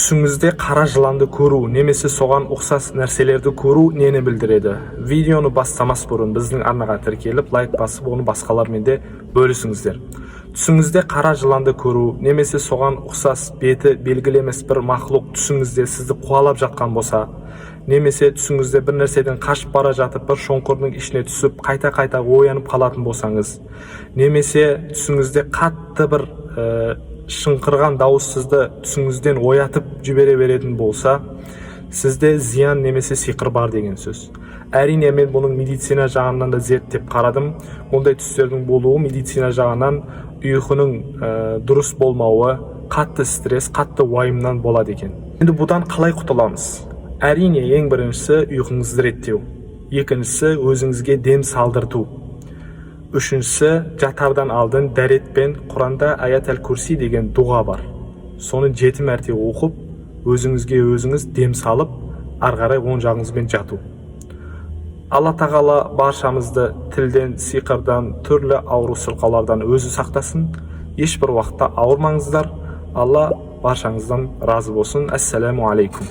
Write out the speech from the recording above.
Түсіңізде қара жыланды көру, немесе соған ұқсас нәрселерді көру нені білдіреді? Видеоны бастамас бұрын біздің арнаға тіркеліп, лайк басып, оны басқалармен де бөлісіңіздер. Түсіңізде қара жыланды көру, немесе соған ұқсас беті белгілі емес бір мақлұқ түсіңізде сізді қуалап жатқан болса, немесе түсіңізде бір нәрседен қашып бара жатып, бір шоңқырдың ішіне түсіп, қайта-қайта оянып қалатын болсаңыз, немесе түсіңізде қатты бір шыңқырған дауыс сізді түсіңізден оятып жібере беретін болса, сізде зиян немесе сиқыр бар деген сөз. Әрине мен бұның медицина жағынан да зерттеп қарадым. Мұндай түстердің болуы медицина жағынан ұйқының дұрыс болмауы, қатты стресс, қатты уайымнан болады екен. Енді бұдан қалай құтыламыз? Әрине ең біріншісі ұйқыңызды реттеу. Екіншісі өзіңізге дем салдырту. Үшіншісі, жатардан алдын дәретпен Құранда аят әл-Курси деген дұға бар. Соны 7 мәрте оқып, өзіңізге өзіңіз дем салып, арғарай оң жағыңызбен жату. Алла тағала баршамызды тілден, сиқырдан, түрлі ауру сырқаулардан өзі сақтасын. Ешбір уақытта ауырмаңыздар. Алла баршаңыздан разы болсын. Ассаламу алейкум.